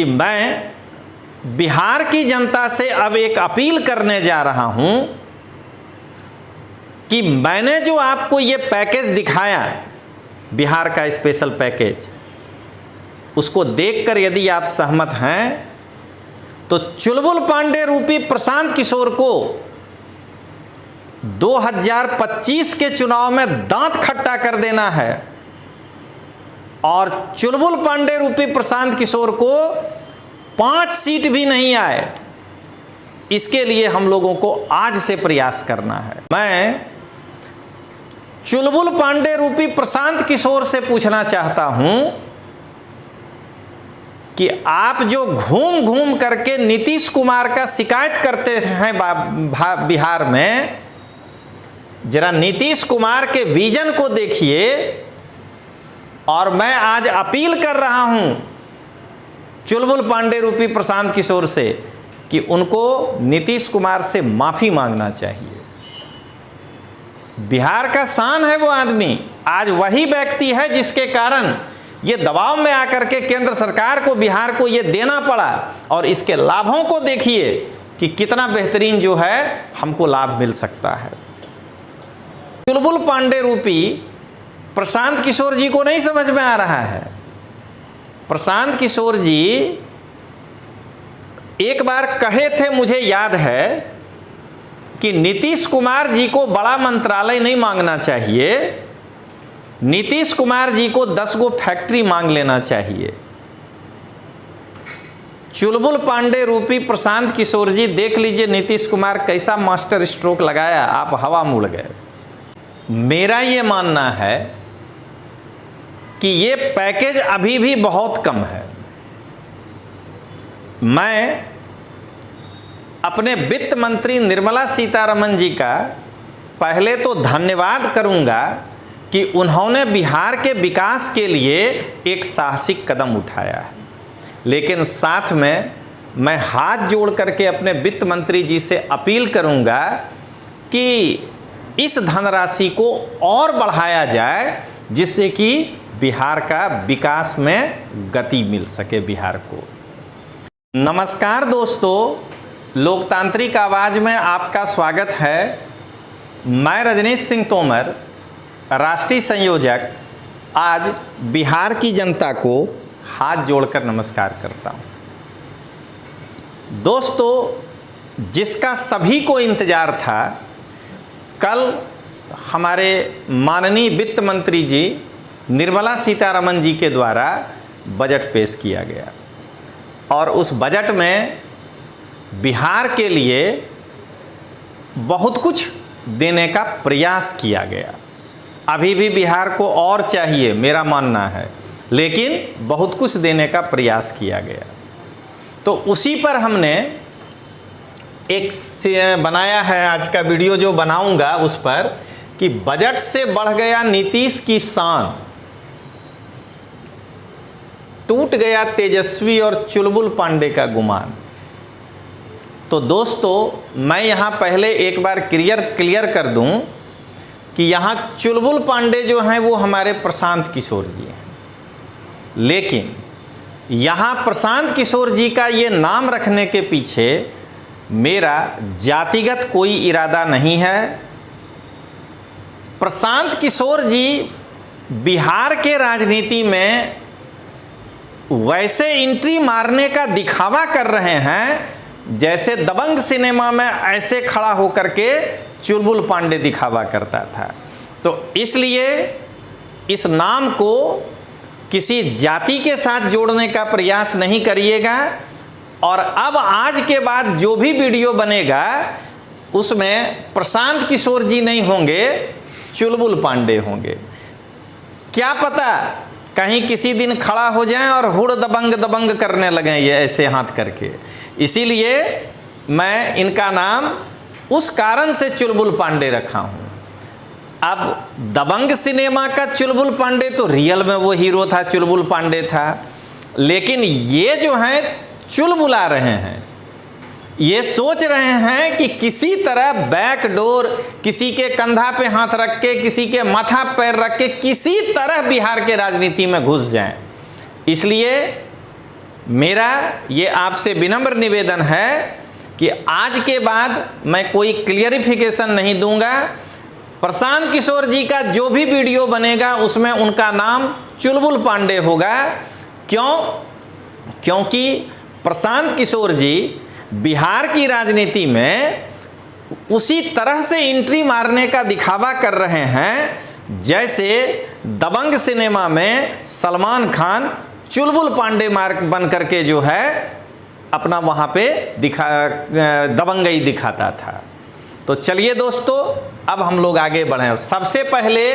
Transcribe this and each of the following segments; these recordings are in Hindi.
मैं बिहार की जनता से अब एक अपील करने जा रहा हूं कि मैंने जो आपको ये पैकेज दिखाया, बिहार का स्पेशल पैकेज, उसको देखकर यदि आप सहमत हैं तो चुलबुल पांडे रूपी प्रशांत किशोर को 2025 के चुनाव में दांत खट्टा कर देना है और चुलबुल पांडे रूपी प्रशांत किशोर को 5 सीट भी नहीं आए, इसके लिए हम लोगों को आज से प्रयास करना है। मैं चुलबुल पांडे रूपी प्रशांत किशोर से पूछना चाहता हूं कि आप जो घूम घूम करके नीतीश कुमार का शिकायत करते हैं बिहार में, जरा नीतीश कुमार के विजन को देखिए। और मैं आज अपील कर रहा हूं चुलबुल पांडे रूपी प्रशांत किशोर से कि उनको नीतीश कुमार से माफी मांगना चाहिए। बिहार का शान है वो आदमी, आज वही व्यक्ति है जिसके कारण ये दबाव में आकर के केंद्र सरकार को, बिहार को ये देना पड़ा और इसके लाभों को देखिए कि कितना बेहतरीन जो है हमको लाभ मिल सकता है। चुलबुल पांडे रूपी प्रशांत किशोर जी को नहीं समझ में आ रहा है। प्रशांत किशोर जी एक बार कहे थे, मुझे याद है, कि नीतीश कुमार जी को बड़ा मंत्रालय नहीं मांगना चाहिए, नीतीश कुमार जी को 10 गो फैक्ट्री मांग लेना चाहिए। चुलबुल पांडे रूपी प्रशांत किशोर जी देख लीजिए नीतीश कुमार कैसा मास्टर स्ट्रोक लगाया, आप हवा मुड़ गए। मेरा ये मानना है कि ये पैकेज अभी भी बहुत कम है। मैं अपने वित्त मंत्री निर्मला सीतारमण जी का पहले तो धन्यवाद करूंगा कि उन्होंने बिहार के विकास के लिए एक साहसिक कदम उठाया है, लेकिन साथ में मैं हाथ जोड़ करके अपने वित्त मंत्री जी से अपील करूंगा कि इस धनराशि को और बढ़ाया जाए जिससे कि बिहार का विकास में गति मिल सके बिहार को। नमस्कार दोस्तों, लोकतांत्रिक आवाज में आपका स्वागत है। मैं रजनीश सिंह तोमर, राष्ट्रीय संयोजक, आज बिहार की जनता को हाथ जोड़कर नमस्कार करता हूं। दोस्तों, जिसका सभी को इंतजार था, कल हमारे माननीय वित्त मंत्री जी निर्मला सीतारमण जी के द्वारा बजट पेश किया गया और उस बजट में बिहार के लिए बहुत कुछ देने का प्रयास किया गया। अभी भी बिहार को और चाहिए मेरा मानना है, लेकिन बहुत कुछ देने का प्रयास किया गया। तो उसी पर हमने एक बनाया है, आज का वीडियो जो बनाऊंगा उस पर, कि बजट से बढ़ गया नीतीश की शान, टूट गया तेजस्वी और चुलबुल पांडे का गुमान। तो दोस्तों, मैं यहां पहले एक बार क्लियर कर दूं कि यहां चुलबुल पांडे जो हैं वो हमारे प्रशांत किशोर जी हैं, लेकिन यहां प्रशांत किशोर जी का ये नाम रखने के पीछे मेरा जातिगत कोई इरादा नहीं है। प्रशांत किशोर जी बिहार के राजनीति में वैसे एंट्री मारने का दिखावा कर रहे हैं जैसे दबंग सिनेमा में ऐसे खड़ा होकर के चुलबुल पांडे दिखावा करता था। तो इसलिए इस नाम को किसी जाति के साथ जोड़ने का प्रयास नहीं करिएगा और अब आज के बाद जो भी वीडियो बनेगा उसमें प्रशांत किशोर जी नहीं होंगे, चुलबुल पांडे होंगे। क्या पता कहीं किसी दिन खड़ा हो जाएं और हुड़ दबंग दबंग करने लगें ये ऐसे हाथ करके। इसीलिए मैं इनका नाम उस कारण से चुलबुल पांडे रखा हूं। अब दबंग सिनेमा का चुलबुल पांडे तो रियल में वो हीरो था, चुलबुल पांडे था, लेकिन ये जो हैं चुलबुला रहे हैं, ये सोच रहे हैं कि किसी तरह बैकडोर, किसी के कंधा पे हाथ रख के, किसी के माथा पैर रख के किसी तरह बिहार के राजनीति में घुस जाएं। इसलिए मेरा ये आपसे विनम्र निवेदन है कि आज के बाद मैं कोई क्लियरिफिकेशन नहीं दूंगा। प्रशांत किशोर जी का जो भी वीडियो बनेगा उसमें उनका नाम चुलबुल पांडे होगा। क्यों? क्योंकि प्रशांत किशोर जी बिहार की राजनीति में उसी तरह से एंट्री मारने का दिखावा कर रहे हैं जैसे दबंग सिनेमा में सलमान खान चुलबुल पांडे मार्क बन करके जो है अपना वहाँ पे दबंगई दिखाता था। तो चलिए दोस्तों, अब हम लोग आगे बढ़ें। सबसे पहले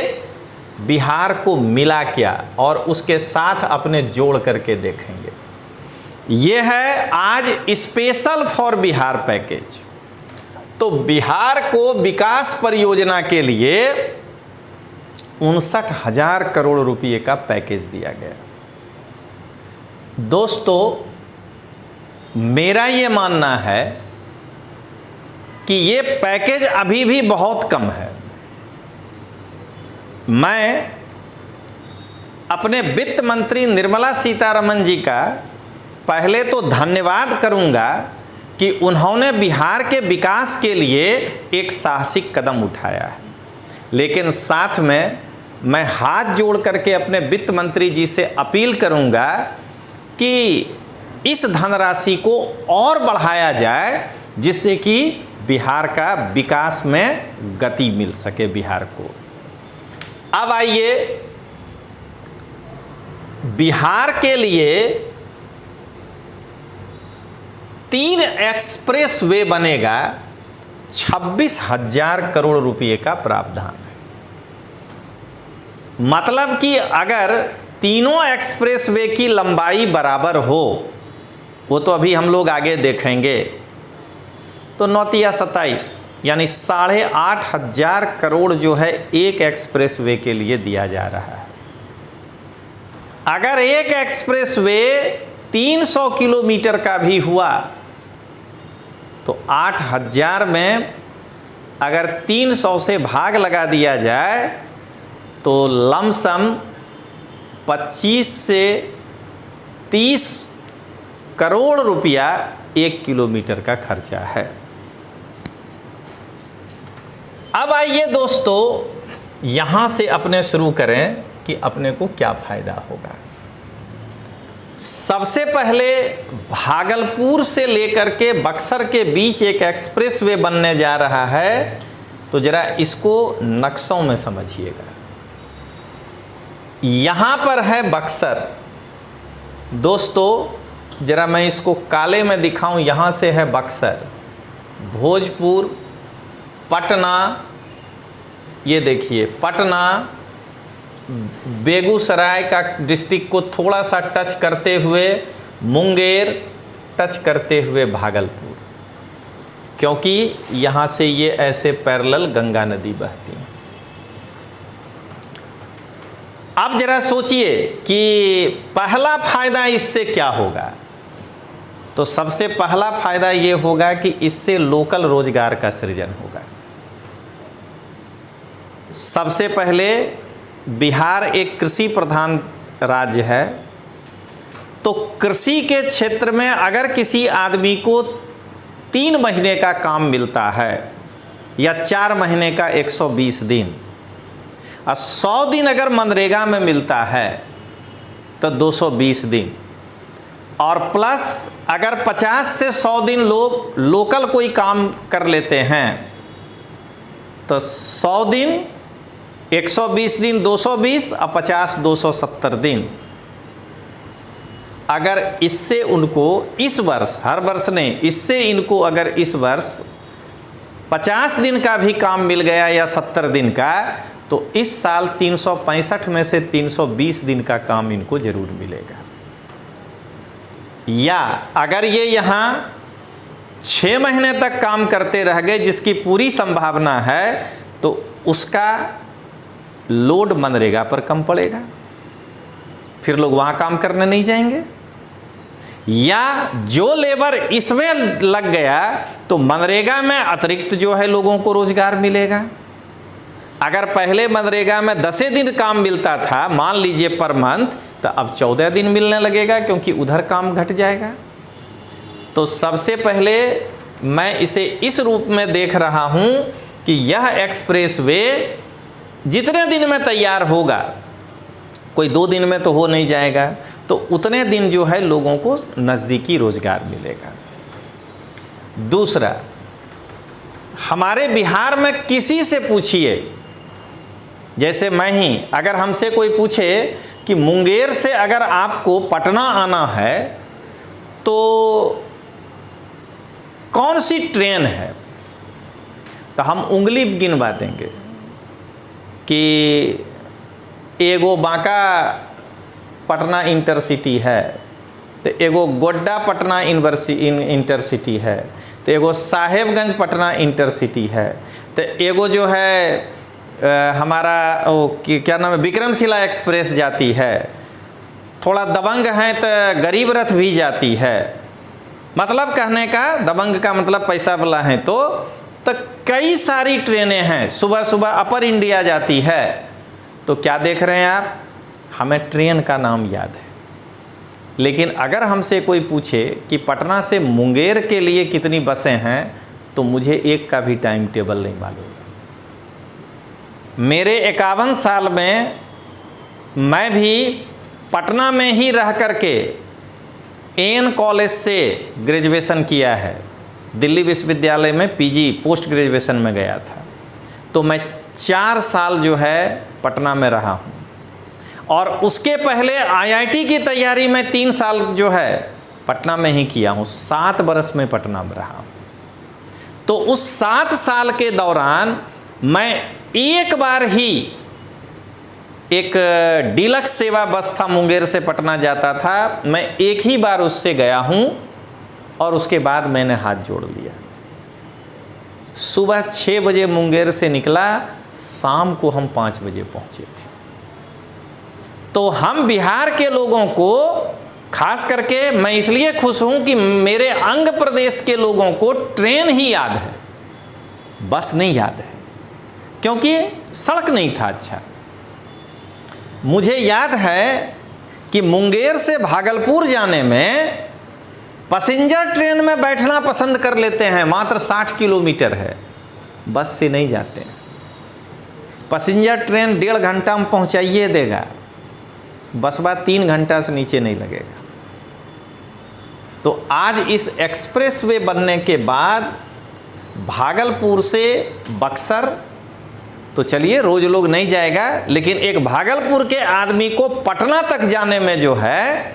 बिहार को मिला क्या और उसके साथ अपने जोड़ करके देखेंगे। ये है आज स्पेशल फॉर बिहार पैकेज। तो बिहार को विकास परियोजना के लिए 59,000 करोड़ रुपए का पैकेज दिया गया। दोस्तों, मेरा ये मानना है कि ये पैकेज अभी भी बहुत कम है। मैं अपने वित्त मंत्री निर्मला सीतारमण जी का पहले तो धन्यवाद करूंगा कि उन्होंने बिहार के विकास के लिए एक साहसिक कदम उठाया है, लेकिन साथ में मैं हाथ जोड़ करके अपने वित्त मंत्री जी से अपील करूंगा कि इस धनराशि को और बढ़ाया जाए जिससे कि बिहार का विकास में गति मिल सके बिहार को। अब आइए, बिहार के लिए 3 एक्सप्रेस वे बनेगा, 26,000 करोड़ रुपए का प्रावधान है। मतलब कि अगर तीनों एक्सप्रेस वे की लंबाई बराबर हो, वो तो अभी हम लोग आगे देखेंगे, तो 9 या 27 यानी 8,500 करोड़ जो है एक एक्सप्रेस वे के लिए दिया जा रहा है। अगर एक एक्सप्रेस वे 300 किलोमीटर का भी हुआ तो 8,000 में अगर 300 से भाग लगा दिया जाए तो लमसम 25 से 30 करोड़ रुपया 1 किलोमीटर का खर्चा है। अब आइए दोस्तों, यहां से अपने शुरू करें कि अपने को क्या फायदा होगा। सबसे पहले भागलपुर से लेकर के बक्सर के बीच एक एक्सप्रेसवे बनने जा रहा है, तो जरा इसको नक्शों में समझिएगा। यहां पर है बक्सर। दोस्तों जरा मैं इसको काले में दिखाऊं, यहां से है बक्सर, भोजपुर, पटना, ये देखिए पटना, बेगूसराय का डिस्ट्रिक्ट को थोड़ा सा टच करते हुए मुंगेर, टच करते हुए भागलपुर, क्योंकि यहाँ से ये ऐसे पैरेलल गंगा नदी बहती है। अब जरा सोचिए कि पहला फायदा इससे क्या होगा। तो सबसे पहला फायदा ये होगा कि इससे लोकल रोजगार का सृजन होगा। सबसे पहले बिहार एक कृषि प्रधान राज्य है, तो कृषि के क्षेत्र में अगर किसी आदमी को 3 महीने का काम मिलता है या 4 महीने का 120 दिन और 100 दिन अगर मनरेगा में मिलता है तो 220 दिन, और प्लस अगर 50 से 100 दिन लोग लोकल कोई काम कर लेते हैं तो 100 दिन 120 दिन 220 और 50 270 दिन। अगर इससे उनको इस वर्ष, हर वर्ष नहीं, इससे इनको अगर इस वर्ष 50 दिन का भी काम मिल गया या 70 दिन का, तो इस साल 365 में से 320 दिन का काम इनको जरूर मिलेगा। या अगर ये यहाँ 6 महीने तक काम करते रह गए, जिसकी पूरी संभावना है, तो उसका लोड मनरेगा पर कम पड़ेगा, फिर लोग वहाँ काम करने नहीं जाएंगे। या जो लेबर इसमें लग गया तो मनरेगा में अतिरिक्त जो है लोगों को रोजगार मिलेगा। अगर पहले मनरेगा में 10 दिन काम मिलता था, मान लीजिए पर मंथ, तो अब 14 दिन मिलने लगेगा, क्योंकि उधर काम घट जाएगा। तो सबसे पहले मैं इसे इस रूप में देख रहा हूं कि यह एक्सप्रेसवे जितने दिन में तैयार होगा, कोई 2 दिन में तो हो नहीं जाएगा, तो उतने दिन जो है लोगों को नज़दीकी रोजगार मिलेगा। दूसरा, हमारे बिहार में किसी से पूछिए, जैसे मैं ही, अगर हमसे कोई पूछे कि मुंगेर से अगर आपको पटना आना है तो कौन सी ट्रेन है, तो हम उंगली गिनवा देंगे कि एगो बांका पटना इंटरसिटी है, तो एगो गोड्डा पटना इंटरसिटी है, तो एगो साहेबगंज पटना इंटरसिटी है, तो एगो जो है हमारा वो क्या नाम है, विक्रमशिला एक्सप्रेस जाती है, थोड़ा दबंग है तो गरीब रथ भी जाती है। मतलब कहने का, दबंग का मतलब पैसा वाला है, तो कई सारी ट्रेनें हैं, सुबह सुबह अपर इंडिया जाती है। तो क्या देख रहे हैं आप, हमें ट्रेन का नाम याद है, लेकिन अगर हमसे कोई पूछे कि पटना से मुंगेर के लिए कितनी बसें हैं, तो मुझे एक का भी टाइम टेबल नहीं मालूम। मेरे 51 साल में मैं भी पटना में ही रह करके एन कॉलेज से ग्रेजुएशन किया है, दिल्ली विश्वविद्यालय में पीजी पोस्ट ग्रेजुएशन में गया था। तो मैं 4 साल जो है पटना में रहा हूँ, और उसके पहले आईआईटी की तैयारी में 3 साल जो है पटना में ही किया हूँ। 7 बरस में पटना में रहा हूँ। तो उस 7 साल के दौरान मैं एक बार ही, एक डीलक्स सेवा बस था मुंगेर से पटना जाता था, मैं एक ही बार उससे गया हूँ, और उसके बाद मैंने हाथ जोड़ लिया। सुबह 6 बजे मुंगेर से निकला, शाम को हम 5 बजे पहुँचे थे। तो हम बिहार के लोगों को, खास करके मैं इसलिए खुश हूँ कि मेरे अंग प्रदेश के लोगों को ट्रेन ही याद है, बस नहीं याद है, क्योंकि सड़क नहीं था अच्छा। मुझे याद है कि मुंगेर से भागलपुर जाने में पैसेंजर ट्रेन में बैठना पसंद कर लेते हैं, मात्र 60 किलोमीटर है, बस से नहीं जाते हैं। पैसेंजर ट्रेन 1.5 घंटा में पहुंचाइए देगा, बसवा 3 घंटा से नीचे नहीं लगेगा। तो आज इस एक्सप्रेसवे बनने के बाद भागलपुर से बक्सर, तो चलिए रोज लोग नहीं जाएगा, लेकिन एक भागलपुर के आदमी को पटना तक जाने में जो है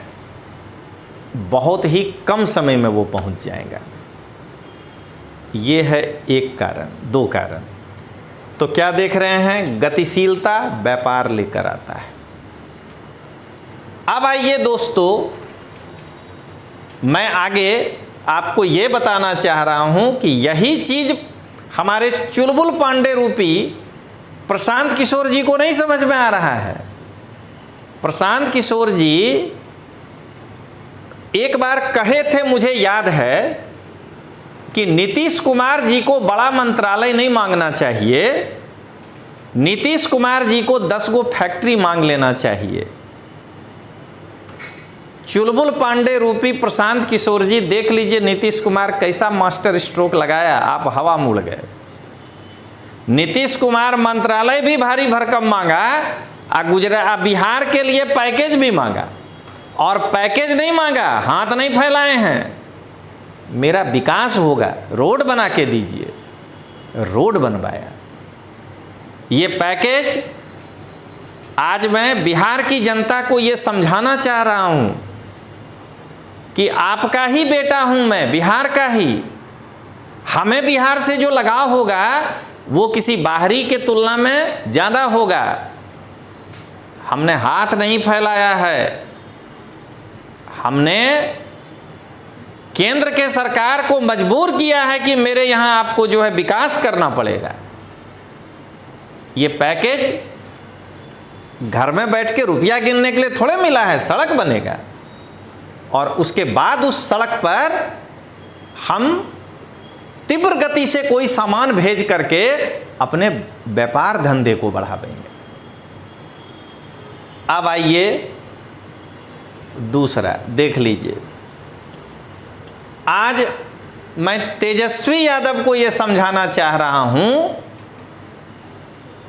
बहुत ही कम समय में वो पहुंच जाएगा। ये है एक कारण। 2 कारण, तो क्या देख रहे हैं, गतिशीलता व्यापार लेकर आता है। अब आइए दोस्तों, मैं आगे आपको ये बताना चाह रहा हूं कि यही चीज हमारे चुलबुल पांडे रूपी प्रशांत किशोर जी को नहीं समझ में आ रहा है। प्रशांत किशोर जी एक बार कहे थे, मुझे याद है, कि नीतीश कुमार जी को बड़ा मंत्रालय नहीं मांगना चाहिए, नीतीश कुमार जी को 10 गो फैक्ट्री मांग लेना चाहिए। चुलबुल पांडे रूपी प्रशांत किशोर जी, देख लीजिए नीतीश कुमार कैसा मास्टर स्ट्रोक लगाया, आप हवा मुड़ गए। नीतीश कुमार मंत्रालय भी भारी भरकम मांगा, बिहार के लिए पैकेज भी मांगा, और पैकेज नहीं मांगा, हाथ नहीं फैलाए हैं, मेरा विकास होगा, रोड बना के दीजिए, रोड बनवाया। ये पैकेज, आज मैं बिहार की जनता को ये समझाना चाह रहा हूं कि आपका ही बेटा हूं मैं, बिहार का ही। हमें बिहार से जो लगाव होगा वो किसी बाहरी के तुलना में ज़्यादा होगा। हमने हाथ नहीं फैलाया है, हमने केंद्र के सरकार को मजबूर किया है कि मेरे यहाँ आपको जो है विकास करना पड़ेगा। ये पैकेज घर में बैठ के रुपया गिनने के लिए थोड़े मिला है, सड़क बनेगा, और उसके बाद उस सड़क पर हम तीव्र गति से कोई सामान भेज करके अपने व्यापार धंधे को बढ़ावेंगे। अब आइए दूसरा देख लीजिए। आज मैं तेजस्वी यादव को यह समझाना चाह रहा हूं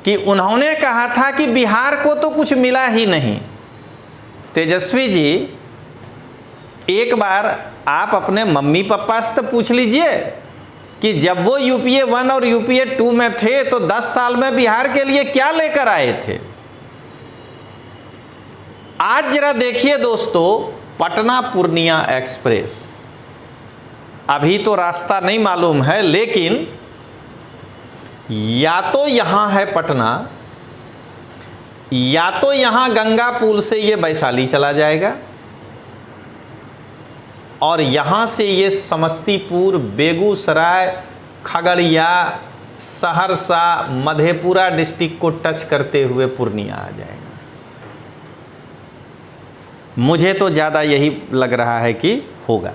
कि उन्होंने कहा था कि बिहार को तो कुछ मिला ही नहीं। तेजस्वी जी, एक बार आप अपने मम्मी पापा से तो पूछ लीजिए कि जब वो यूपीए 1 और यूपीए 2 में थे तो 10 साल में बिहार के लिए क्या लेकर आए थे। आज जरा देखिए दोस्तों, पटना पूर्णिया एक्सप्रेस, अभी तो रास्ता नहीं मालूम है, लेकिन या तो यहां है पटना, या तो यहां गंगा पुल से ये वैशाली चला जाएगा और यहां से ये समस्तीपुर, बेगूसराय, खगड़िया, सहरसा, मधेपुरा डिस्ट्रिक्ट को टच करते हुए पूर्णिया आ जाएगा। मुझे तो ज़्यादा यही लग रहा है कि होगा।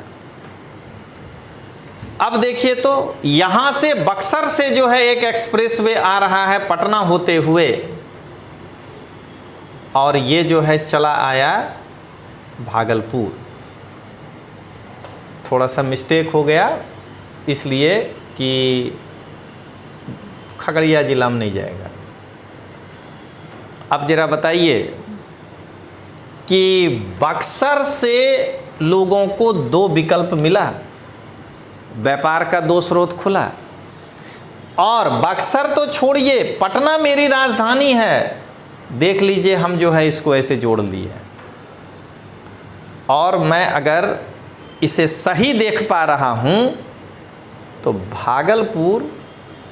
अब देखिए तो यहां से बक्सर से जो है एक एक्सप्रेसवे आ रहा है पटना होते हुए, और ये जो है चला आया भागलपुर। थोड़ा सा मिस्टेक हो गया इसलिए कि खगड़िया जिला में नहीं जाएगा। अब जरा बताइए कि बक्सर से लोगों को 2 विकल्प मिला, व्यापार का 2 स्रोत खुला, और बक्सर तो छोड़िए, पटना मेरी राजधानी है। देख लीजिए हम जो है इसको ऐसे जोड़ लिए, और मैं अगर इसे सही देख पा रहा हूं तो भागलपुर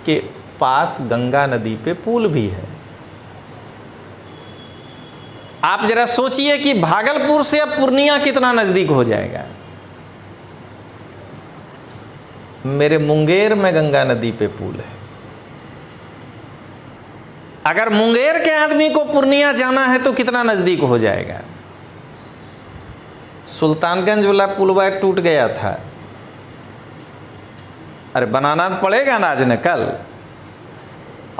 के पास गंगा नदी पे पुल भी है। आप जरा सोचिए कि भागलपुर से अब पूर्णिया कितना नजदीक हो जाएगा। मेरे मुंगेर में गंगा नदी पे पुल है। अगर मुंगेर के आदमी को पूर्णिया जाना है तो कितना नजदीक हो जाएगा। सुल्तानगंज वाला पुल टूट गया था, अरे बनाना पड़ेगा ना आज न कल।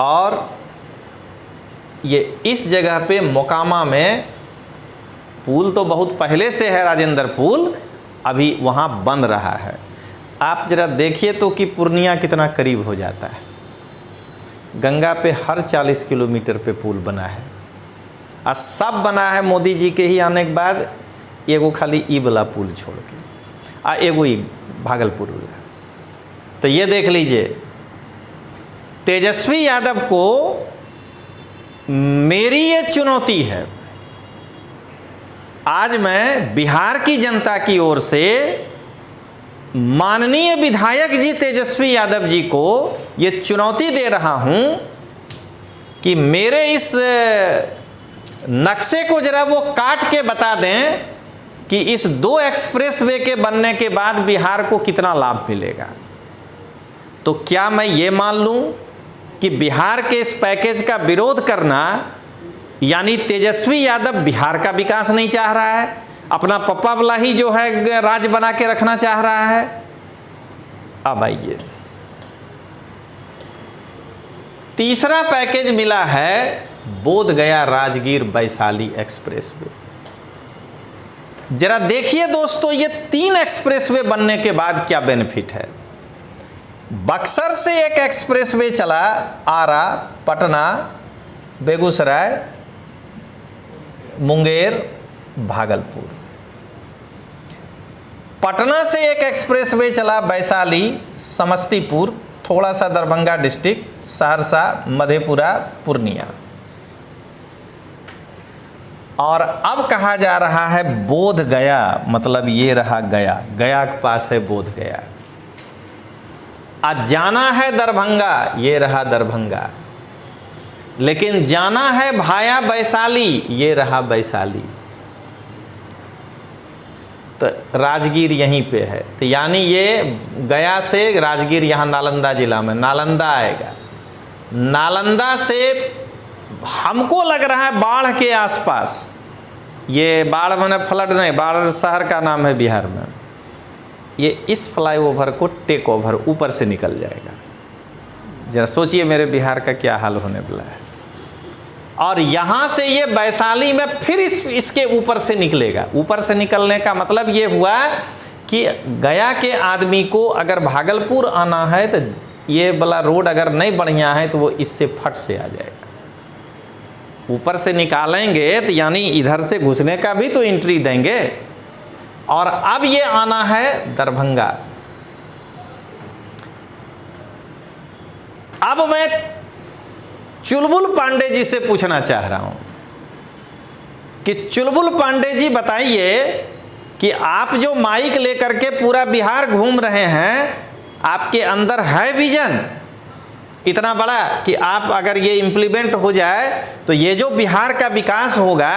और ये इस जगह पे मोकामा में पुल तो बहुत पहले से है, राजेंद्र पुल, अभी वहाँ बन रहा है। आप जरा देखिए तो कि पूर्णिया कितना करीब हो जाता है। गंगा पे हर 40 किलोमीटर पे पुल बना है, और सब बना है मोदी जी के ही आने के बाद, एगो खाली ई वाला पुल छोड़ के, आ एगो ई भागलपुर वाला। तो ये देख लीजिए, तेजस्वी यादव को मेरी ये चुनौती है। आज मैं बिहार की जनता की ओर से माननीय विधायक जी तेजस्वी यादव जी को ये चुनौती दे रहा हूं कि मेरे इस नक्शे को जरा वो काट के बता दें कि इस 2 एक्सप्रेसवे के बनने के बाद बिहार को कितना लाभ मिलेगा। तो क्या मैं ये मान लूं कि बिहार के इस पैकेज का विरोध करना यानी तेजस्वी यादव बिहार का विकास नहीं चाह रहा है, अपना पप्पा वाला ही जो है राज बना के रखना चाह रहा है। अब आइए, तीसरा पैकेज मिला है बोध गया राजगीर वैशाली एक्सप्रेसवे। जरा देखिए दोस्तों, ये 3 एक्सप्रेसवे बनने के बाद क्या बेनिफिट है। बक्सर से एक एक्सप्रेसवे चला आरा, पटना, बेगूसराय, मुंगेर, भागलपुर। पटना से एक एक्सप्रेसवे चला वैशाली, समस्तीपुर, थोड़ा सा दरभंगा डिस्ट्रिक्ट, सहरसा, मधेपुरा, पूर्णिया। और अब कहा जा रहा है बोध गया, मतलब ये रहा गया, गया के पास है बोध गया। आज जाना है दरभंगा, ये रहा दरभंगा, लेकिन जाना है भाया वैशाली, ये रहा वैशाली। तो राजगीर यहीं पे है, तो यानी ये गया से राजगीर यहाँ नालंदा जिला में, नालंदा आएगा। नालंदा से हमको लग रहा है बाढ़ के आसपास, ये बाढ़ मैंने फ्लड नहीं, बाढ़ शहर का नाम है बिहार में, ये इस फ्लाईओवर को टेक ओवर ऊपर से निकल जाएगा। जरा सोचिए मेरे बिहार का क्या हाल होने वाला है। और यहाँ से ये वैशाली में फिर इसके ऊपर से निकलेगा। ऊपर से निकलने का मतलब ये हुआ कि गया के आदमी को अगर भागलपुर आना है तो ये वाला रोड अगर नहीं बढ़िया है तो वो इससे फट से आ जाएगा। ऊपर से निकालेंगे तो यानी इधर से घुसने का भी तो एंट्री देंगे। और अब ये आना है दरभंगा। अब मैं चुलबुल पांडे जी से पूछना चाह रहा हूं कि चुलबुल पांडे जी बताइए कि आप जो माइक लेकर के पूरा बिहार घूम रहे हैं, आपके अंदर है विजन इतना बड़ा कि आप अगर ये इम्प्लीमेंट हो जाए तो ये जो बिहार का विकास होगा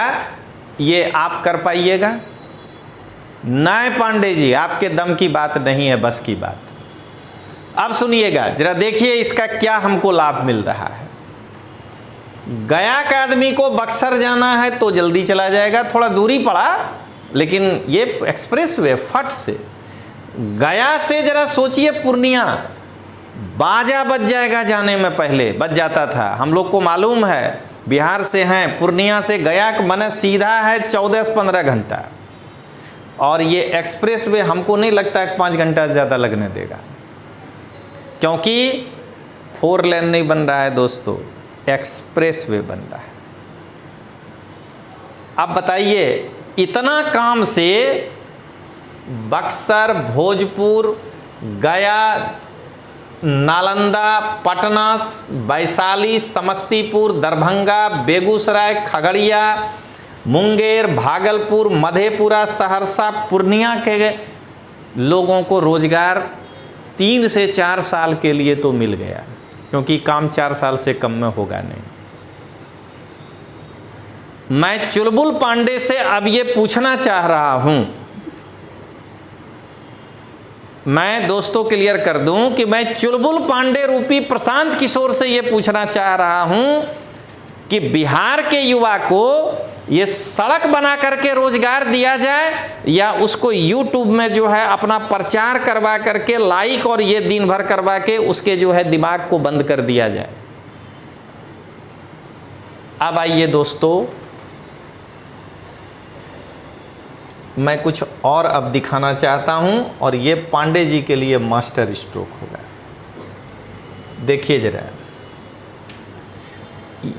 ये आप कर पाइएगा? नहीं पांडे जी, आपके दम की बात नहीं है, बस की बात। अब सुनिएगा जरा, देखिए इसका क्या हमको लाभ मिल रहा है। गया का आदमी को बक्सर जाना है तो जल्दी चला जाएगा, थोड़ा दूरी पड़ा, लेकिन ये एक्सप्रेस वे फट से। गया से जरा सोचिए पूर्णिया, बाजा बज जाएगा जाने में, पहले बज जाता था। हम लोग को मालूम है, बिहार से हैं, पूर्णिया से गया मने सीधा है 14 से 15 घंटा। और ये एक्सप्रेस वे हमको नहीं लगता है 5 घंटा से ज़्यादा लगने देगा, क्योंकि 4 लेन नहीं बन रहा है दोस्तों, एक्सप्रेस वे बन रहा है। अब बताइए, इतना काम से बक्सर, भोजपुर, गया, नालंदा, पटना, वैशाली, समस्तीपुर, दरभंगा, बेगूसराय, खगड़िया, मुंगेर, भागलपुर, मधेपुरा, सहरसा, पूर्णिया के लोगों को रोजगार 3 से 4 साल के लिए तो मिल गया, क्योंकि काम 4 साल से कम में होगा नहीं। मैं चुलबुल पांडे से अब ये पूछना चाह रहा हूं, मैं दोस्तों क्लियर कर दूं कि मैं चुलबुल पांडे रूपी प्रशांत किशोर से ये पूछना चाह रहा हूं कि बिहार के युवा को ये सड़क बना करके रोजगार दिया जाए, या उसको यूट्यूब में जो है अपना प्रचार करवा करके लाइक और ये दिन भर करवा के उसके जो है दिमाग को बंद कर दिया जाए। अब आइए दोस्तों, मैं कुछ और अब दिखाना चाहता हूं, और ये पांडे जी के लिए मास्टर स्ट्रोक होगा। देखिए जरा,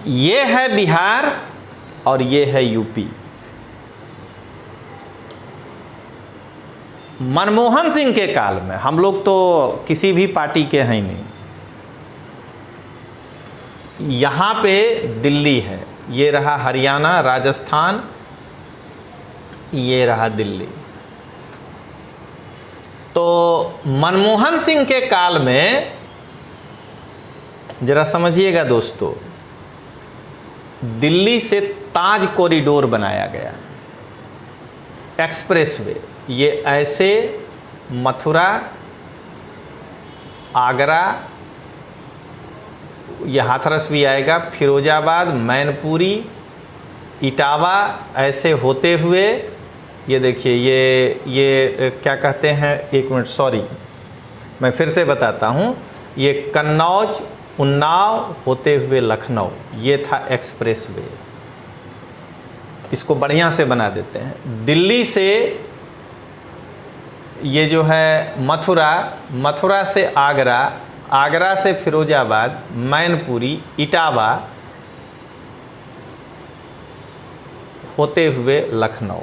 ये है बिहार और ये है यूपी। मनमोहन सिंह के काल में, हम लोग तो किसी भी पार्टी के हैं नहीं, यहाँ पे दिल्ली है, ये रहा हरियाणा, राजस्थान, ये रहा दिल्ली। तो मनमोहन सिंह के काल में जरा समझिएगा दोस्तों, दिल्ली से ताज कॉरिडोर बनाया गया, एक्सप्रेसवे। ये ऐसे मथुरा, आगरा, ये हाथरस भी आएगा, फिरोजाबाद, मैनपुरी, इटावा, ऐसे होते हुए ये देखिए, ये क्या कहते हैं, 1 मिनट सॉरी, मैं फिर से बताता हूँ। ये कन्नौज, उन्नाव होते हुए लखनऊ, ये था एक्सप्रेसवे। इसको बढ़िया से बना देते हैं। दिल्ली से ये जो है मथुरा, मथुरा से आगरा, आगरा से फिरोजाबाद, मैनपुरी, इटावा होते हुए लखनऊ।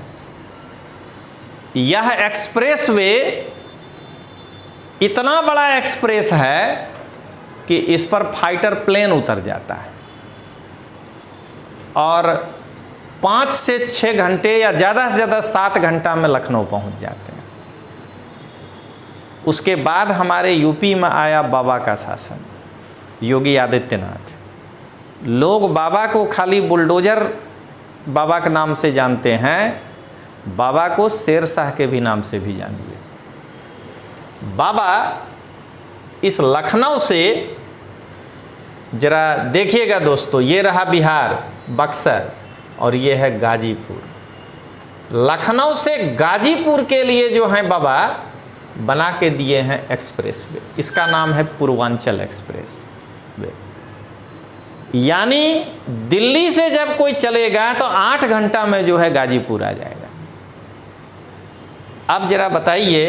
यह एक्सप्रेसवे इतना बड़ा एक्सप्रेस है कि इस पर फाइटर प्लेन उतर जाता है, और 5 से 6 घंटे या ज़्यादा से ज़्यादा 7 घंटा में लखनऊ पहुंच जाते हैं। उसके बाद हमारे यूपी में आया बाबा का शासन, योगी आदित्यनाथ। लोग बाबा को खाली बुलडोजर बाबा के नाम से जानते हैं, बाबा को शेर शाह के भी नाम से भी जानिए। बाबा इस लखनऊ से, जरा देखिएगा दोस्तों, ये रहा बिहार, बक्सर, और ये है गाजीपुर। लखनऊ से गाजीपुर के लिए जो है बाबा बना के दिए हैं एक्सप्रेस वे। इसका नाम है पूर्वांचल एक्सप्रेस वे। यानी दिल्ली से जब कोई चलेगा तो 8 घंटा में जो है गाजीपुर आ जाएगा। अब जरा बताइए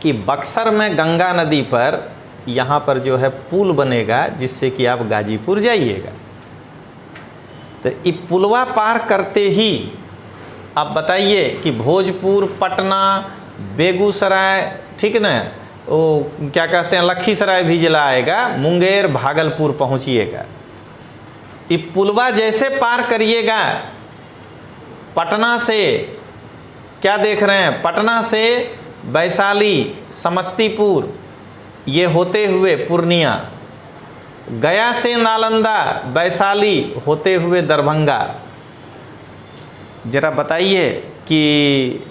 कि बक्सर में गंगा नदी पर यहाँ पर जो है पुल बनेगा जिससे कि आप गाजीपुर जाइएगा। तो ये पुलवा पार करते ही आप बताइए कि भोजपुर, पटना, बेगूसराय, ठीक ना, वो क्या कहते हैं, लखीसराय भी जिला आएगा, मुंगेर, भागलपुर पहुंचिएगा। ये पुलवा जैसे पार करिएगा, पटना से क्या देख रहे हैं, पटना से वैशाली, समस्तीपुर, ये होते हुए पूर्णिया, गया से नालंदा, वैशाली होते हुए दरभंगा। जरा बताइए कि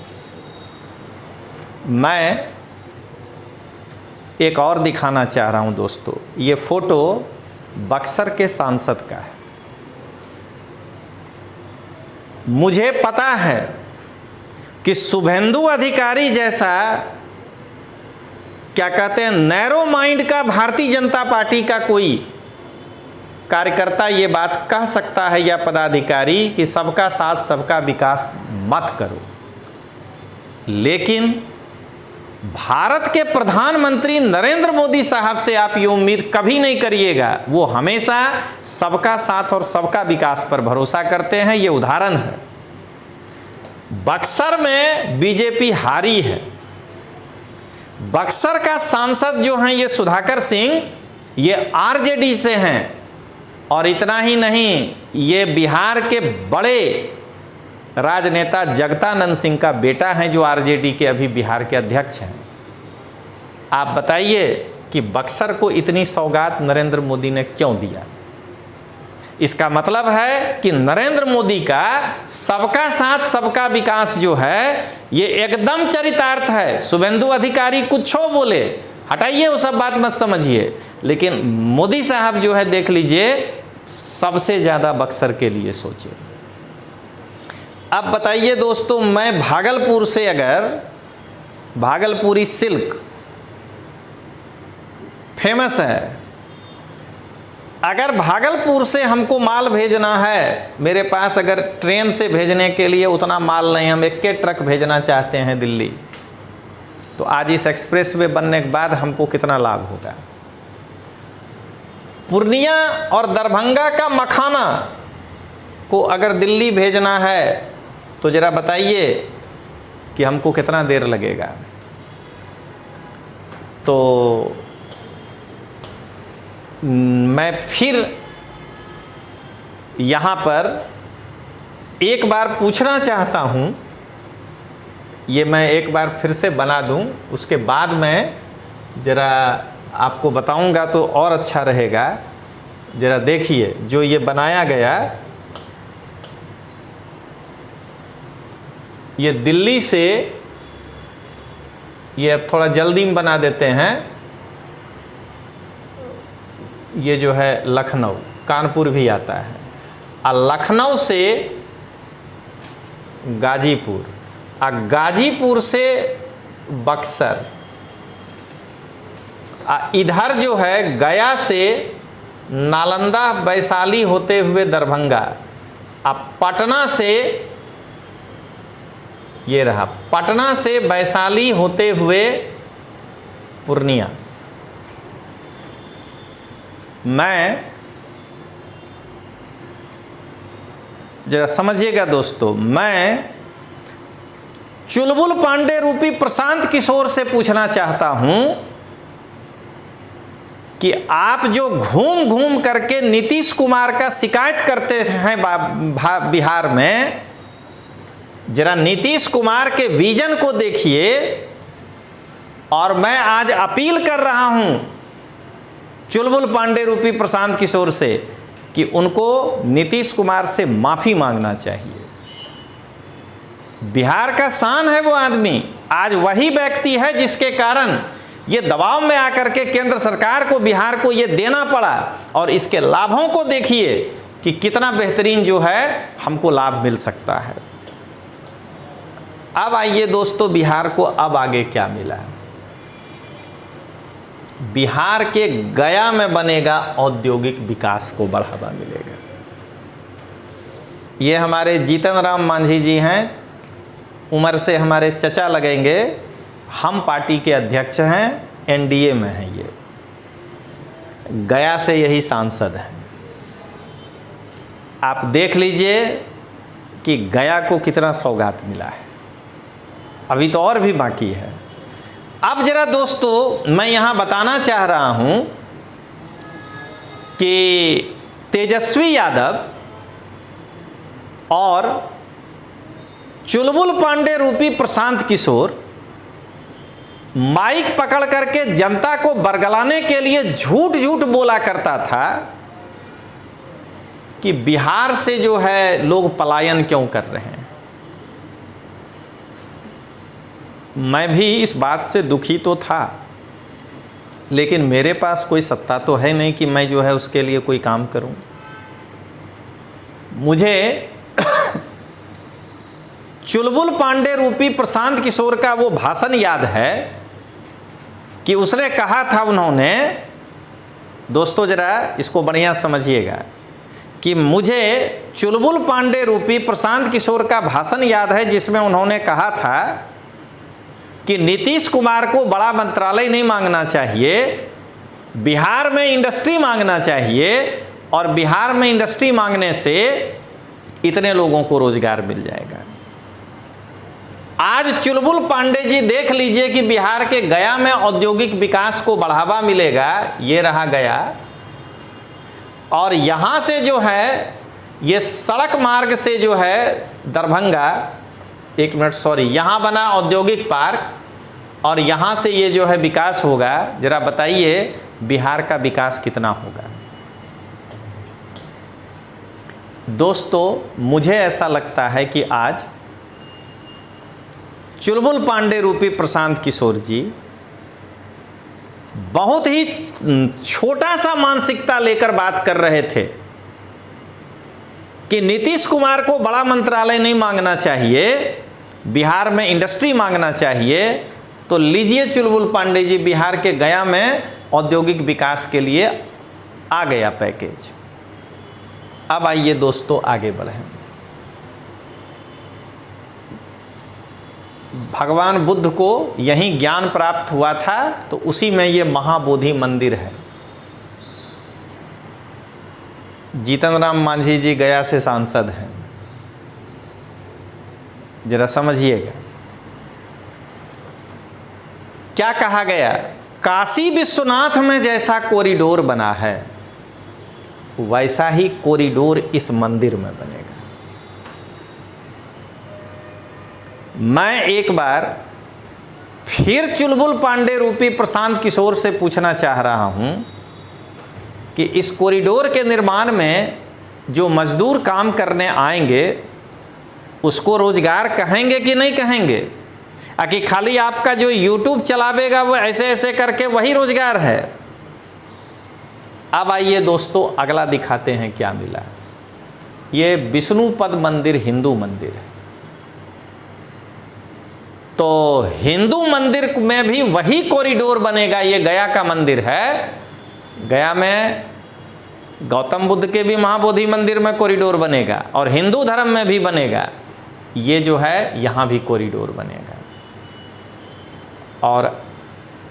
मैं एक और दिखाना चाह रहा हूं दोस्तों। ये फोटो बक्सर के सांसद का है। मुझे पता है कि शुभेंदु अधिकारी जैसा क्या कहते हैं नैरो माइंड का भारतीय जनता पार्टी का कोई कार्यकर्ता ये बात कह सकता है या पदाधिकारी कि सबका साथ सबका विकास मत करो, लेकिन भारत के प्रधानमंत्री नरेंद्र मोदी साहब से आप ये उम्मीद कभी नहीं करिएगा। वो हमेशा सबका साथ और सबका विकास पर भरोसा करते हैं। ये उदाहरण है, बक्सर में बीजेपी हारी है। बक्सर का सांसद जो हैं ये सुधाकर सिंह, ये आरजेडी से हैं। और इतना ही नहीं, ये बिहार के बड़े राजनेता जगदानंद सिंह का बेटा है जो आरजेडी के अभी बिहार के अध्यक्ष हैं। आप बताइए कि बक्सर को इतनी सौगात नरेंद्र मोदी ने क्यों दिया? इसका मतलब है कि नरेंद्र मोदी का सबका साथ सबका विकास जो है ये एकदम चरितार्थ है। शुभेंदु अधिकारी कुछ बोले, हटाइए वो सब बात मत समझिए, लेकिन मोदी साहब जो है देख लीजिए सबसे ज़्यादा बक्सर के लिए सोचे। अब बताइए दोस्तों, मैं भागलपुर से, अगर भागलपुरी सिल्क फेमस है, अगर भागलपुर से हमको माल भेजना है, मेरे पास अगर ट्रेन से भेजने के लिए उतना माल नहीं, हम एक ट्रक भेजना चाहते हैं दिल्ली, तो आज इस एक्सप्रेस वे बनने के बाद हमको कितना लाभ होगा। पूर्णिया और दरभंगा का मखाना को अगर दिल्ली भेजना है तो जरा बताइए कि हमको कितना देर लगेगा। तो मैं फिर यहाँ पर एक बार पूछना चाहता हूँ, ये मैं एक बार फिर से बना दूँ, उसके बाद मैं ज़रा आपको बताऊँगा तो और अच्छा रहेगा। ज़रा देखिए जो ये बनाया गया, ये दिल्ली से, ये अब थोड़ा जल्दी में बना देते हैं, ये जो है लखनऊ, कानपुर भी आता है, और लखनऊ से गाजीपुर, और गाजीपुर से बक्सर, इधर जो है गया से नालंदा, वैशाली होते हुए दरभंगा, अब पटना से, ये रहा पटना से वैशाली होते हुए पूर्णिया। मैं जरा समझिएगा दोस्तों, मैं चुलबुल पांडे रूपी प्रशांत किशोर से पूछना चाहता हूं कि आप जो घूम घूम करके नीतीश कुमार का शिकायत करते हैं बिहार में, जरा नीतीश कुमार के विजन को देखिए। और मैं आज अपील कर रहा हूं चुलबुल पांडे रूपी प्रशांत किशोर से कि उनको नीतीश कुमार से माफ़ी मांगना चाहिए। बिहार का शान है वो आदमी, आज वही व्यक्ति है जिसके कारण ये दबाव में आकर के केंद्र सरकार को, बिहार को ये देना पड़ा, और इसके लाभों को देखिए कि कितना बेहतरीन जो है हमको लाभ मिल सकता है। अब आइए दोस्तों, बिहार को अब आगे क्या मिला है। बिहार के गया में बनेगा औद्योगिक विकास को बढ़ावा मिलेगा। ये हमारे जीतन राम मांझी जी हैं, उम्र से हमारे चचा लगेंगे, हम पार्टी के अध्यक्ष हैं, एनडीए में हैं, ये गया से यही सांसद हैं। आप देख लीजिए कि गया को कितना सौगात मिला है, अभी तो और भी बाकी है। अब जरा दोस्तों मैं यहाँ बताना चाह रहा हूँ कि तेजस्वी यादव और चुलबुल पांडे रूपी प्रशांत किशोर माइक पकड़ करके जनता को बरगलाने के लिए झूठ झूठ बोला करता था कि बिहार से जो है लोग पलायन क्यों कर रहे हैं। मैं भी इस बात से दुखी तो था, लेकिन मेरे पास कोई सत्ता तो है नहीं कि मैं जो है उसके लिए कोई काम करूं। मुझे चुलबुल पांडे रूपी प्रशांत किशोर का वो भाषण याद है कि उसने कहा था, उन्होंने, दोस्तों जरा इसको बढ़िया समझिएगा, कि मुझे चुलबुल पांडे रूपी प्रशांत किशोर का भाषण याद है जिसमें उन्होंने कहा था कि नीतीश कुमार को बड़ा मंत्रालय नहीं मांगना चाहिए, बिहार में इंडस्ट्री मांगना चाहिए, और बिहार में इंडस्ट्री मांगने से इतने लोगों को रोजगार मिल जाएगा। आज चुलबुल पांडे जी देख लीजिए कि बिहार के गया में औद्योगिक विकास को बढ़ावा मिलेगा, ये रहा गया, और यहाँ से जो है ये सड़क मार्ग से जो है दरभंगा, एक मिनट सॉरी, यहाँ बना औद्योगिक पार्क और यहाँ से ये जो है विकास होगा। जरा बताइए बिहार का विकास कितना होगा। दोस्तों मुझे ऐसा लगता है कि आज चुलबुल पांडे रूपी प्रशांत किशोर जी बहुत ही छोटा सा मानसिकता लेकर बात कर रहे थे कि नीतीश कुमार को बड़ा मंत्रालय नहीं मांगना चाहिए, बिहार में इंडस्ट्री मांगना चाहिए। तो लीजिए चुलबुल पांडे जी, बिहार के गया में औद्योगिक विकास के लिए आ गया पैकेज। अब आइए दोस्तों आगे बढ़ें। भगवान बुद्ध को यहीं ज्ञान प्राप्त हुआ था, तो उसी में ये महाबोधि मंदिर है। जीतन राम मांझी जी गया से सांसद हैं, जरा समझिएगा क्या कहा गया। काशी विश्वनाथ में जैसा कॉरिडोर बना है वैसा ही कॉरिडोर इस मंदिर में बनेगा। मैं एक बार फिर चुलबुल पांडे रूपी प्रशांत किशोर से पूछना चाह रहा हूं कि इस कॉरिडोर के निर्माण में जो मजदूर काम करने आएंगे उसको रोजगार कहेंगे कि नहीं कहेंगे, कि खाली आपका जो यूट्यूब चलावेगा वो ऐसे ऐसे करके वही रोजगार है। अब आइए दोस्तों अगला दिखाते हैं क्या मिला। ये विष्णुपद मंदिर हिंदू मंदिर है, तो हिंदू मंदिर में भी वही कॉरिडोर बनेगा। ये गया का मंदिर है, गया में गौतम बुद्ध के भी महाबोधि मंदिर में कॉरिडोर बनेगा और हिंदू धर्म में भी बनेगा। ये जो है यहाँ भी कॉरिडोर बनेगा। और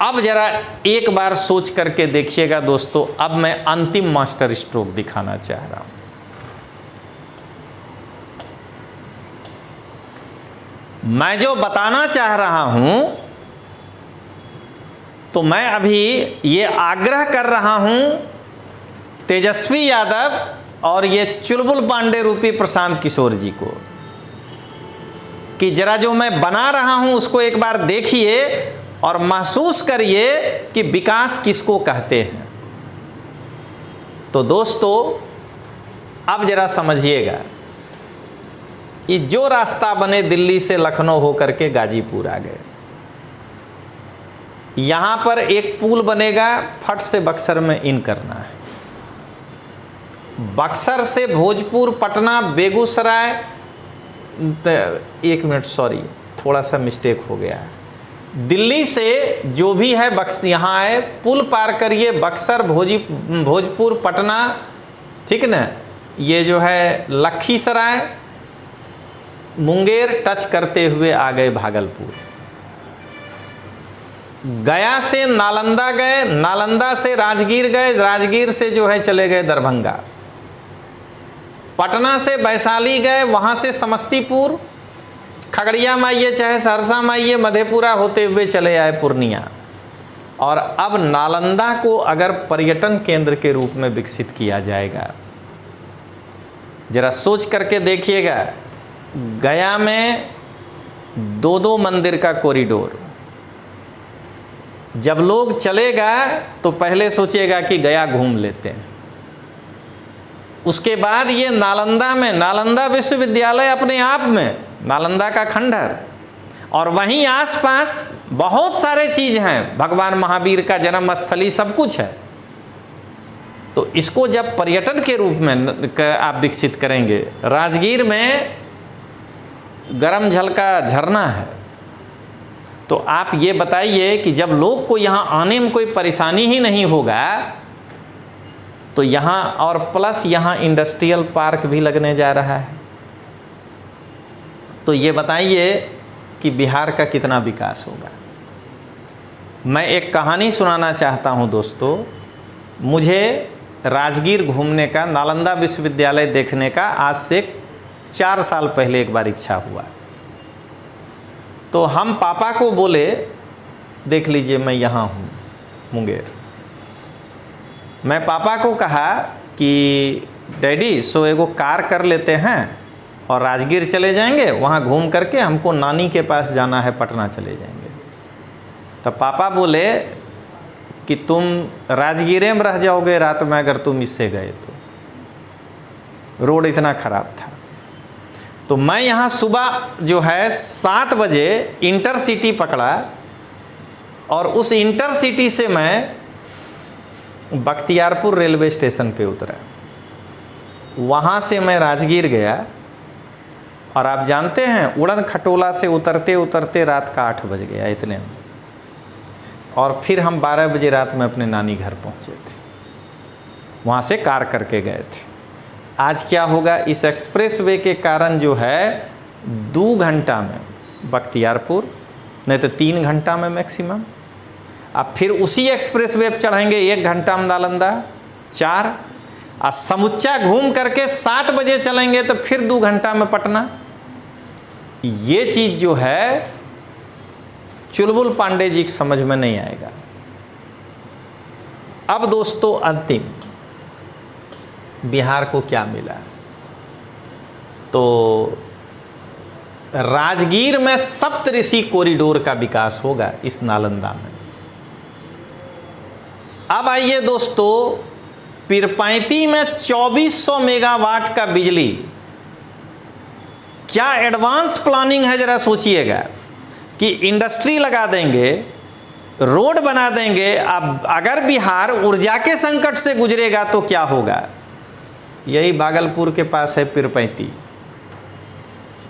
अब जरा एक बार सोच करके देखिएगा दोस्तों, अब मैं अंतिम मास्टर स्ट्रोक दिखाना चाह रहा हूं। मैं जो बताना चाह रहा हूं तो मैं अभी ये आग्रह कर रहा हूं तेजस्वी यादव और ये चुलबुल पांडे रूपी प्रशांत किशोर जी को कि जरा जो मैं बना रहा हूं उसको एक बार देखिए और महसूस करिए कि विकास किसको कहते हैं। तो दोस्तों अब जरा समझिएगा, ये जो रास्ता बने दिल्ली से लखनऊ होकर के गाजीपुर आ गए, यहां पर एक पुल बनेगा, फट से बक्सर में इन करना है। बक्सर से भोजपुर, पटना, बेगूसराय, एक मिनट सॉरी, थोड़ा सा मिस्टेक हो गया है। दिल्ली से जो भी है यहाँ आए, पुल पार करिए, बक्सर, भोजपुर, पटना, ठीक ना, ये जो है लखीसराय, मुंगेर टच करते हुए आ गए भागलपुर। गया से नालंदा गए, नालंदा से राजगीर गए, राजगीर से जो है चले गए दरभंगा। पटना से वैशाली गए, वहाँ से समस्तीपुर, खगड़िया में आइए चाहे सहरसा में आइए, मधेपुरा होते हुए चले आए पूर्णिया। और अब नालंदा को अगर पर्यटन केंद्र के रूप में विकसित किया जाएगा, जरा सोच करके देखिएगा, गया में 2-2 मंदिर का कॉरिडोर, जब लोग चलेगा तो पहले सोचेगा कि गया घूम लेते हैं। उसके बाद ये नालंदा में, नालंदा विश्वविद्यालय अपने आप में, नालंदा का खंडहर, और वहीं आसपास बहुत सारे चीज हैं, भगवान महावीर का जन्म स्थली, सब कुछ है। तो इसको जब पर्यटन के रूप में आप विकसित करेंगे, राजगीर में गरम जल का झरना है, तो आप ये बताइए कि जब लोग को यहाँ आने में कोई परेशानी ही नहीं होगा, तो यहाँ और प्लस यहाँ इंडस्ट्रियल पार्क भी लगने जा रहा है, तो ये बताइए कि बिहार का कितना विकास होगा। मैं एक कहानी सुनाना चाहता हूँ दोस्तों। मुझे राजगीर घूमने का, नालंदा विश्वविद्यालय देखने का आज से 4 साल पहले एक बार इच्छा हुआ। तो हम पापा को बोले, देख लीजिए मैं यहाँ हूँ मुंगेर। मैं पापा को कहा कि डैडी सो एगो कार कर लेते हैं और राजगीर चले जाएंगे, वहाँ घूम करके हमको नानी के पास जाना है, पटना चले जाएंगे। तब पापा बोले कि तुम राजगीर में रह जाओगे रात में अगर तुम इससे गए तो, रोड इतना ख़राब था। तो मैं यहाँ सुबह जो है 7 बजे इंटरसिटी पकड़ा और उस इंटरसिटी से मैं बख्तियारपुर रेलवे स्टेशन पे उतरा। वहाँ से मैं राजगीर गया और आप जानते हैं उड़न खटोला से उतरते उतरते रात का 8 बज गया इतने में, और फिर हम 12 बजे रात में अपने नानी घर पहुँचे थे। वहाँ से कार करके गए थे। आज क्या होगा, इस एक्सप्रेस वे के कारण जो है 2 घंटा में बख्तियारपुर, नहीं तो 3 घंटा में मैक्सिमम। अब फिर उसी एक्सप्रेस वे पर चढ़ेंगे 1 घंटा में नालंदा, 4, और समुच्चा घूम करके 7 बजे चलेंगे तो फिर 2 घंटा में पटना। ये चीज़ जो है चुलबुल पांडे जी की समझ में नहीं आएगा। अब दोस्तों अंतिम बिहार को क्या मिला, तो राजगीर में सप्तऋषि कॉरिडोर का विकास होगा इस नालंदा में। अब आइए दोस्तों, पीरपैंती में 2400 मेगावाट का बिजली, क्या एडवांस प्लानिंग है, जरा सोचिएगा कि इंडस्ट्री लगा देंगे, रोड बना देंगे। अब अगर बिहार ऊर्जा के संकट से गुजरेगा तो क्या होगा। यही भागलपुर के पास है पीरपैंती।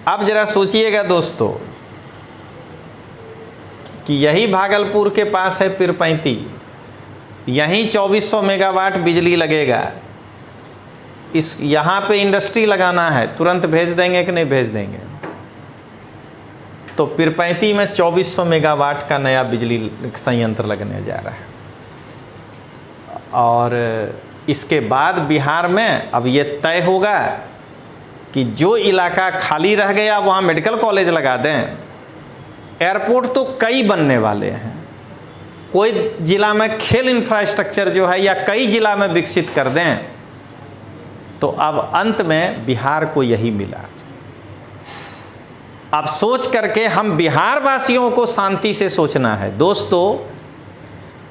अब जरा सोचिएगा दोस्तों कि यही भागलपुर के पास है पीरपैंती, यहीं 2400 मेगावाट बिजली लगेगा। इस यहाँ पे इंडस्ट्री लगाना है, तुरंत भेज देंगे कि नहीं भेज देंगे। तो पीरपैंती में 2400 मेगावाट का नया बिजली संयंत्र लगने जा रहा है। और इसके बाद बिहार में अब ये तय होगा कि जो इलाका खाली रह गया वहाँ मेडिकल कॉलेज लगा दें। एयरपोर्ट तो कई बनने वाले हैं, कोई ज़िला में खेल इंफ्रास्ट्रक्चर जो है या कई ज़िला में विकसित कर दें। तो अब अंत में बिहार को यही मिला। अब सोच करके हम बिहार वासियों को शांति से सोचना है। दोस्तों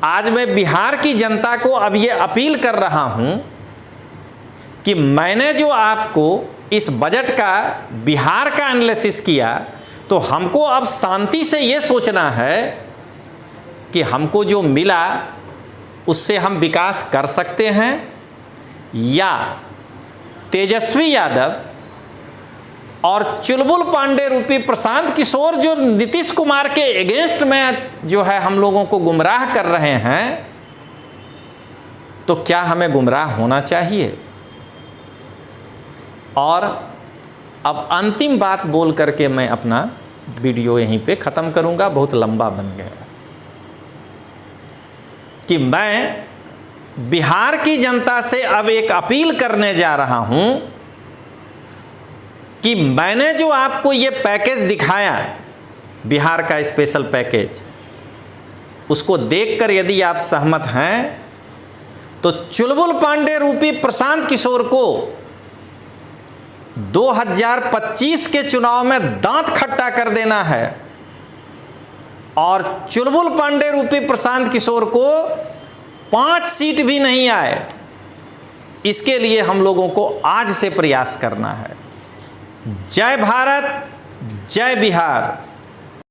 आज मैं बिहार की जनता को अब ये अपील कर रहा हूं कि मैंने जो आपको इस बजट का बिहार का एनालिसिस किया, तो हमको अब शांति से ये सोचना है कि हमको जो मिला उससे हम विकास कर सकते हैं, या तेजस्वी यादव और चुलबुल पांडे रूपी प्रशांत किशोर जो नीतीश कुमार के अगेंस्ट में जो है हम लोगों को गुमराह कर रहे हैं, तो क्या हमें गुमराह होना चाहिए? और अब अंतिम बात बोल करके मैं अपना वीडियो यहीं पे ख़त्म करूंगा, बहुत लंबा बन गया, कि मैं बिहार की जनता से अब एक अपील करने जा रहा हूं कि मैंने जो आपको ये पैकेज दिखाया, बिहार का स्पेशल पैकेज, उसको देखकर यदि आप सहमत हैं तो चुलबुल पांडे रूपी प्रशांत किशोर को 2025 के चुनाव में दांत खट्टा कर देना है और चुलबुल पांडे रूपी प्रशांत किशोर को 5 सीट भी नहीं आए, इसके लिए हम लोगों को आज से प्रयास करना है। जय भारत, जय बिहार।